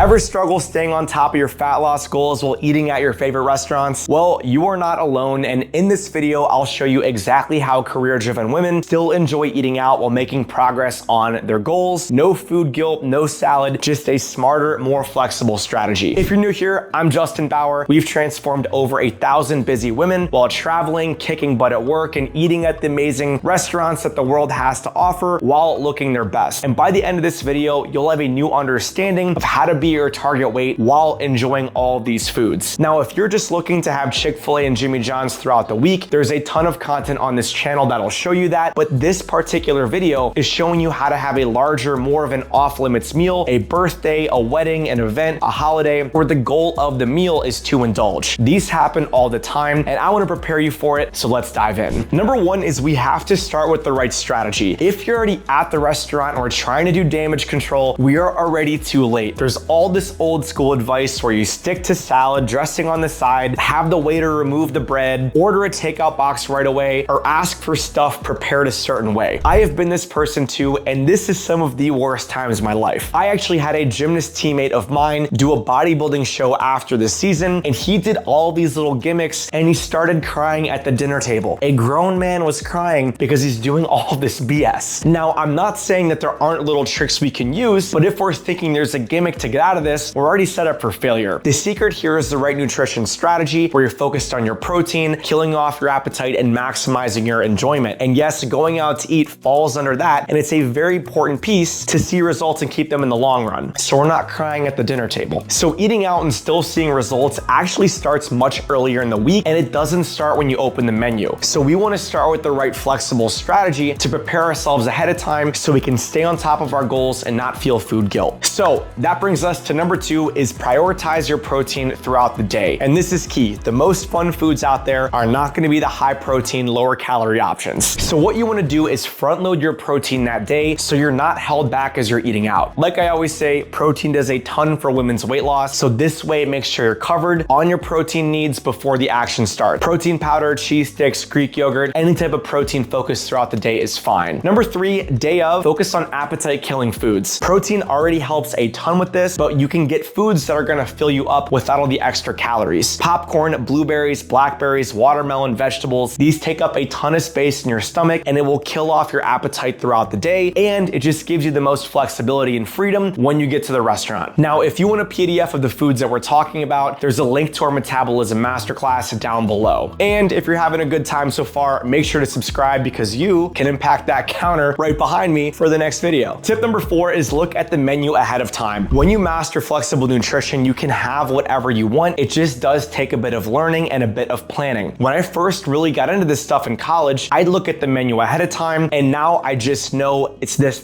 Ever struggle staying on top of your fat loss goals while eating at your favorite restaurants? Well, you are not alone, and in this video, I'll show you exactly how career-driven women still enjoy eating out while making progress on their goals. No food guilt, no salad, just a smarter, more flexible strategy. If you're new here, I'm Justin Bauer. We've transformed over 1,000 busy women while traveling, kicking butt at work, and eating at the amazing restaurants that the world has to offer while looking their best. And by the end of this video, you'll have a new understanding of how to be your target weight while enjoying all these foods. Now, if you're just looking to have Chick-fil-A and Jimmy John's throughout the week, there's a ton of content on this channel that'll show you that, but this particular video is showing you how to have a larger, more of an off-limits meal, a birthday, a wedding, an event, a holiday, where the goal of the meal is to indulge. These happen all the time, and I want to prepare you for it, so let's dive in. Number one is we have to start with the right strategy. If you're already at the restaurant or trying to do damage control, we are already too late. There's all this old school advice where you stick to salad, dressing on the side, have the waiter remove the bread, order a takeout box right away, or ask for stuff prepared a certain way. I have been this person too, and this is some of the worst times of my life. I actually had a gymnast teammate of mine do a bodybuilding show after the season, and he did all these little gimmicks, and he started crying at the dinner table. A grown man was crying because he's doing all this BS. Now, I'm not saying that there aren't little tricks we can use, but if we're thinking there's a gimmick to get out of this, we're already set up for failure. The secret here is the right nutrition strategy where you're focused on your protein, killing off your appetite, and maximizing your enjoyment. And yes, going out to eat falls under that, and it's a very important piece to see results and keep them in the long run. So we're not crying at the dinner table. So eating out and still seeing results actually starts much earlier in the week, and it doesn't start when you open the menu. So we want to start with the right flexible strategy to prepare ourselves ahead of time so we can stay on top of our goals and not feel food guilt. So that brings us to number two, is prioritize your protein throughout the day. And this is key. The most fun foods out there are not going to be the high protein, lower calorie options. So what you want to do is front load your protein that day so you're not held back as you're eating out. Like I always say, protein does a ton for women's weight loss. So this way it makes sure you're covered on your protein needs before the action starts. Protein powder, cheese sticks, Greek yogurt, any type of protein focus throughout the day is fine. Number three, day of, focus on appetite killing foods. Protein already helps a ton with this, but you can get foods that are gonna fill you up without all the extra calories. Popcorn, blueberries, blackberries, watermelon, vegetables, these take up a ton of space in your stomach and it will kill off your appetite throughout the day, and it just gives you the most flexibility and freedom when you get to the restaurant. Now, if you want a PDF of the foods that we're talking about, there's a link to our metabolism masterclass down below. And if you're having a good time so far, make sure to subscribe because you can impact that counter right behind me for the next video. Tip number four is look at the menu ahead of time. When you master flexible nutrition, you can have whatever you want. It just does take a bit of learning and a bit of planning. When I first really got into this stuff in college, I'd look at the menu ahead of time, and now I just know it's this.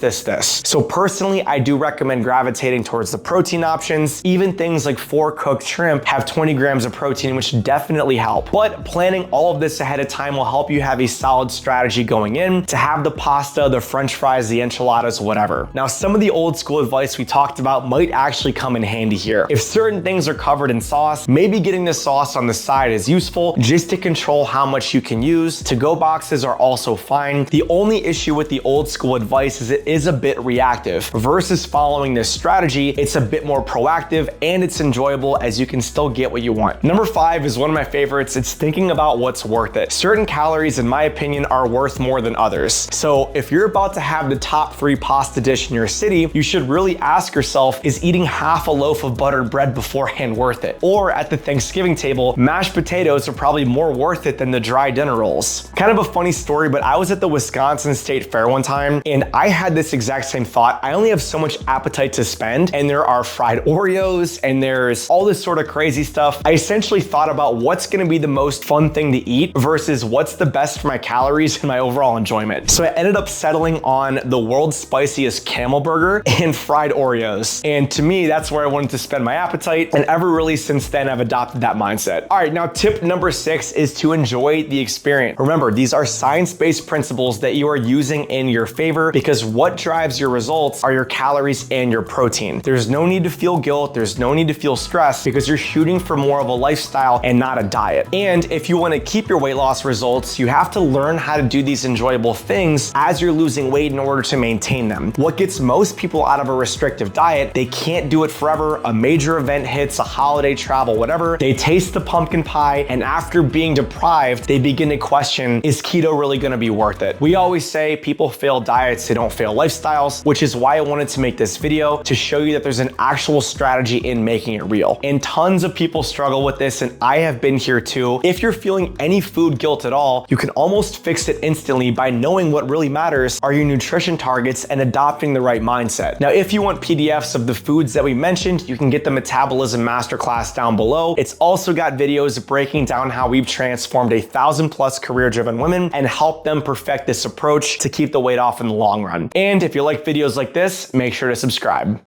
So personally, I do recommend gravitating towards the protein options. Even things like 4 cooked shrimp have 20 grams of protein, which definitely help. But planning all of this ahead of time will help you have a solid strategy going in to have the pasta, the French fries, the enchiladas, whatever. Now, some of the old school advice we talked about might actually come in handy here. If certain things are covered in sauce, maybe getting the sauce on the side is useful just to control how much you can use. To-go boxes are also fine. The only issue with the old school advice is it is a bit reactive. Versus following this strategy, it's a bit more proactive and it's enjoyable as you can still get what you want. Number five is one of my favorites. It's thinking about what's worth it. Certain calories, in my opinion, are worth more than others. So if you're about to have the top free pasta dish in your city, you should really ask yourself, is eating half a loaf of buttered bread beforehand worth it? Or at the Thanksgiving table, mashed potatoes are probably more worth it than the dry dinner rolls. Kind of a funny story, but I was at the Wisconsin State Fair one time and I had this exact same thought. I only have so much appetite to spend, and there are fried Oreos and there's all this sort of crazy stuff. I essentially thought about what's gonna be the most fun thing to eat versus what's the best for my calories and my overall enjoyment. So I ended up settling on the world's spiciest camel burger and fried Oreos. And to me, that's where I wanted to spend my appetite. And ever really since then, I've adopted that mindset. All right, now tip number 6 is to enjoy the experience. Remember, these are science-based principles that you are using in your favor because what drives your results are your calories and your protein. There's no need to feel guilt. There's no need to feel stressed because you're shooting for more of a lifestyle and not a diet. And if you want to keep your weight loss results, you have to learn how to do these enjoyable things as you're losing weight in order to maintain them. What gets most people out of a restrictive diet, they can't do it forever, a major event hits, a holiday, travel, whatever, they taste the pumpkin pie, and after being deprived, they begin to question, is keto really gonna be worth it? We always say people fail diets, they don't fail lifestyles, which is why I wanted to make this video to show you that there's an actual strategy in making it real. And tons of people struggle with this, and I have been here too. If you're feeling any food guilt at all, you can almost fix it instantly by knowing what really matters are your nutrition targets and adopting the right mindset. Now, if you want PDFs of the foods that we mentioned, you can get the Metabolism Masterclass down below. It's also got videos breaking down how we've transformed 1,000+ career-driven women and helped them perfect this approach to keep the weight off in the long run. And if you like videos like this, make sure to subscribe.